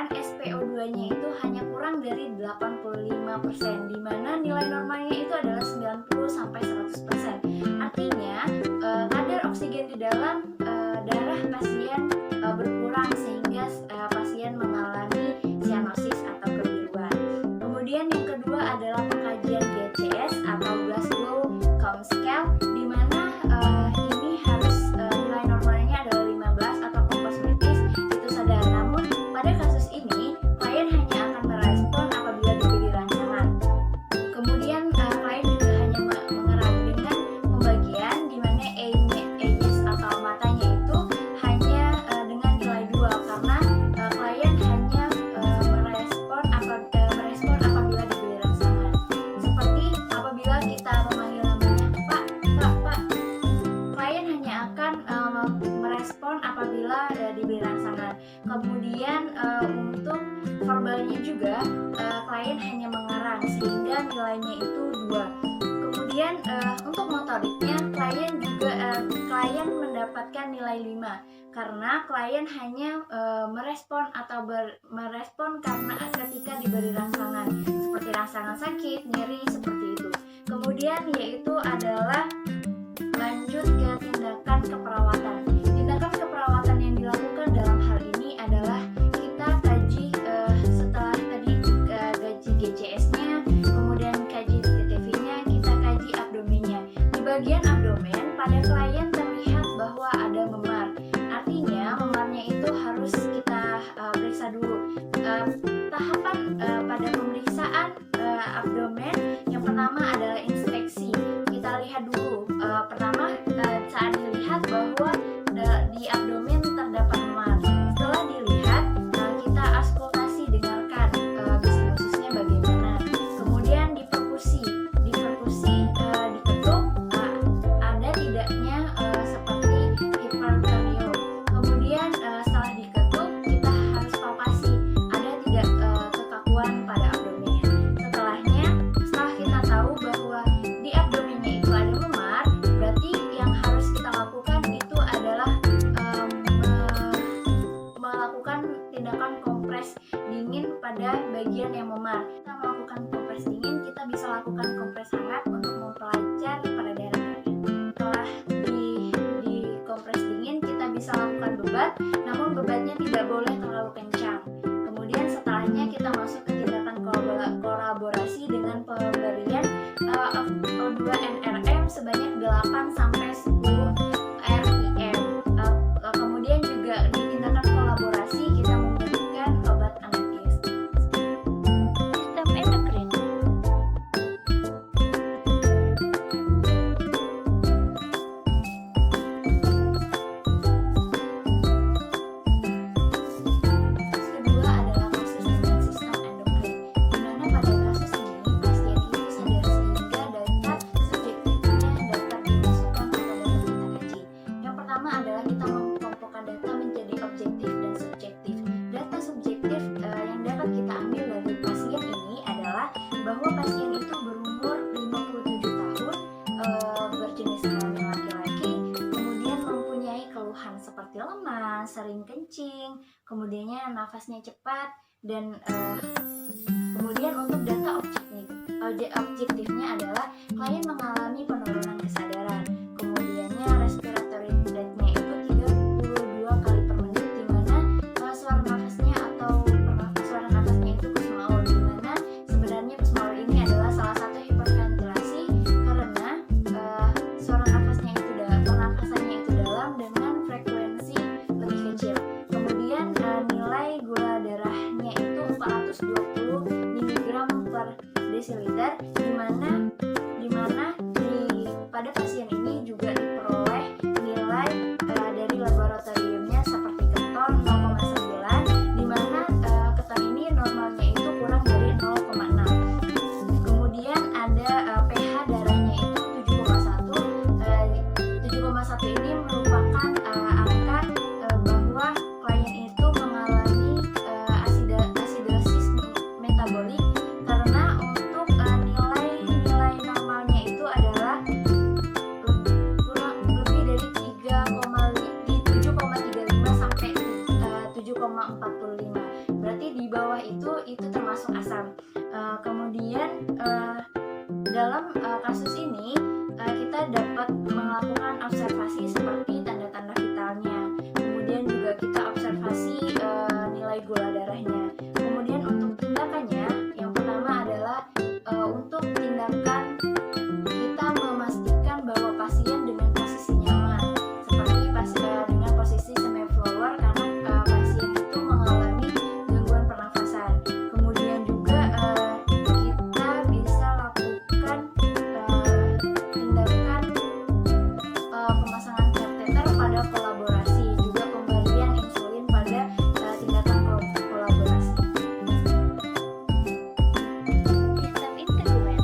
dikatakan SpO2-nya itu hanya kurang dari 85%, di mana nilai normalnya itu adalah 90 sampai 100%. Artinya kadar oksigen di dalam darah pasien berkurang sehingga pasien mengalami sianosis atau kebiruan. Kemudian yang kedua adalah pengkajian GCS atau Glasgow Coma Scale, di mana ini harus nilai normalnya adalah 15 atau kompas kritis itu sadar. Namun pada kasus ini klien hanya akan merespon apabila diberi rangsangan. Kemudian klien juga hanya mengerang dengan pembagian di mana E-nya atau matanya itu hanya dengan nilai 2, karena klien hanya merespon apabila diberi rangsangan. Seperti apabila kita memanggil namanya Pak, klien hanya akan merespon apabila diberi rangsangan. Kemudian untuk verbalnya juga klien hanya mengarang sehingga nilainya itu 2. Kemudian untuk motoriknya klien mendapatkan nilai 5 karena klien hanya merespon karena ketika diberi rangsangan, seperti rangsangan sakit, nyeri, seperti itu. Kemudian yaitu adalah lanjut ke tindakan keperawatan. Tindakan keperawatan yang dilakukan dalam hal ini adalah kita kaji setelah tadi kaji GCS-nya, kemudian kaji TTV-nya, kita kaji abdomennya. Di bagian abdomen pada klien terlihat bahwa ada memar. Artinya memarnya itu harus kita periksa dulu. Tahapan pada pemeriksaan abdomen yang pertama adalah inspeksi. Kita lihat dulu. Pertama saat dilihat bahwa di abdomen terdapat memar. Setelah dilihat, kita auskultasi, dengarkan bisik ususnya bagaimana. Kemudian diperkusi diketuk, ada tidaknya seperti hipertonium. Kemudian setelah diketuk, kita harus palpasi, ada tidak kekakuan pada abdomennya. Setelah kita tahu bahwa di abdomennya itu ada memar, berarti yang harus kita lakukan itu adalah melakukan tindakan kompres dingin pada bagian yang memar. Kita melakukan kompres dingin, kita bisa lakukan kompres hangat untuk memperlancar peredaran darah. Setelah di kompres dingin, kita bisa lakukan bebat, namun bebatnya tidak boleh terlalu kencang. Kemudian setelahnya kita masuk ke tindakan kolaborasi dengan pemberian O2-NRM sebanyak 8 sampai 10 rpm. Kemudian juga di tindakan kolaborasi kita memberikan obat anestesi. Sistem endokrin. Kasus kedua adalah kasus dengan sistem endokrin, di mana pada kasus ini pasien itu sadar sehingga data subjektifnya dapat dimasukkan ke data kita kaji. Yang pertama adalah kita mengelompokkan data menjadi objektif dan subjektif. Data subjektif yang dapat kita ambil dari pasien ini adalah bahwa pasien itu berumur 57 tahun, berjenis kelamin laki-laki, kemudian mempunyai keluhan seperti lemas, sering kencing, kemudiannya nafasnya cepat, dan kemudian untuk data objektifnya adalah klien mengalami penurunan kesadaran, kemudiannya respiratory rate-nya itu 32 kali per menit, di mana suara nafasnya itu kusmaul, di mana sebenarnya kusmaul ini adalah salah satu hiperventilasi karena pernafasannya itu dalam dengan frekuensi lebih kecil. Kemudian nilai gula darahnya itu 420 mg per desiliter, di mana pada pasien ini juga diperoleh nilai dari laboratoriumnya seperti keton 0,9, di mana keton ini normalnya itu kurang dari 0,6. Kemudian ada pH darahnya itu 7,1. 7,1 ini merupakan angka bahwa klien itu mengalami asidosis metabolik, karena untuk nilai normalnya itu adalah bawah itu termasuk asam. Kemudian dalam kasus ini kita dapat melakukan observasi seperti tanda-tanda vitalnya. Kemudian juga kita observasi nilai gula darahnya. Kemudian untuk tindakannya, yang pertama adalah untuk tindakan kita memastikan bahwa pasien dengan posisi nyaman, seperti dengan posisi semi floor karena pasien itu mengalami gangguan pernafasan. Kemudian juga kita bisa lakukan tindakan pemasangan kateter pada kolaborasi, juga pemberian insulin pada tindakan kolaborasi. Sistem integumen.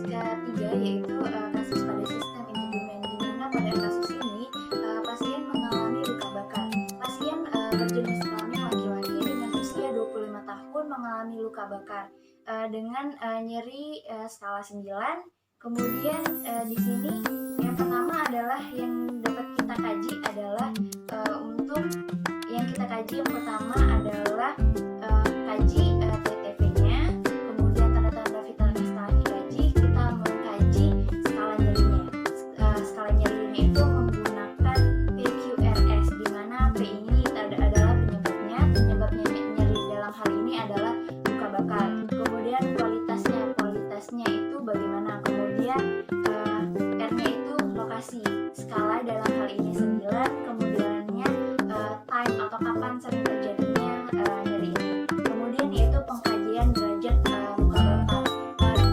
Ketiga yaitu kasus pada sistem integumen, di mana pada kasus ini pasien mengalami luka bakar. Pasien berjenis kelamin laki-laki dengan usia 25 tahun mengalami luka bakar dengan nyeri skala 9. Kemudian di sini yang pertama adalah yang dapat kita kaji adalah untuk yang kita kaji yang pertama adalah kaji TTV-nya, kemudian tanda-tanda vital yang setelah dikaji kita mengkaji skala nyerinya. Skala nyerinya itu menggunakan PQRS, di mana P ini adalah penyebabnya nyeri dalam hal ini adalah luka bakar. Kemudian kualitasnya itu bagaimana, kemudian R-nya itu lokasi, skala dalam hal ini 9, kemudiannya time atau kapan sering terjadinya nyeri ini. Kemudian yaitu pengkajian derajat luka bakar.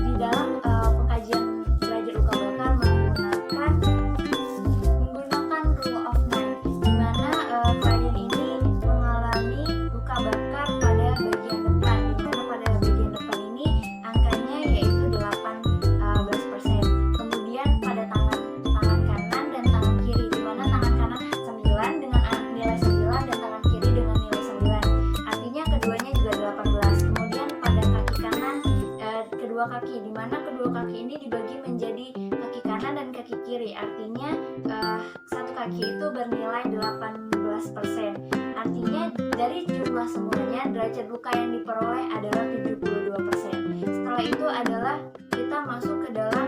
Di dalam pengkajian derajat luka bakar menggunakan rule of 9, di mana klien ini mengalami luka bakar pada bagian depan, di mana pada bagian depan ini angkanya yaitu 18%. Kemudian pada tangan kanan dan tangan kiri, di mana tangan kanan 9 dengan nilai 9 dan tangan kiri dengan nilai 9. Artinya keduanya juga 18. Kemudian pada kaki kanan kedua kaki, di mana kedua kaki ini dibagi menjadi kaki kanan dan kaki kiri. Artinya satu kaki itu bernilai 18%. Artinya dari jumlah semuanya derajat luka yang diperoleh adalah 72%. Setelah itu adalah kita masuk ke dalam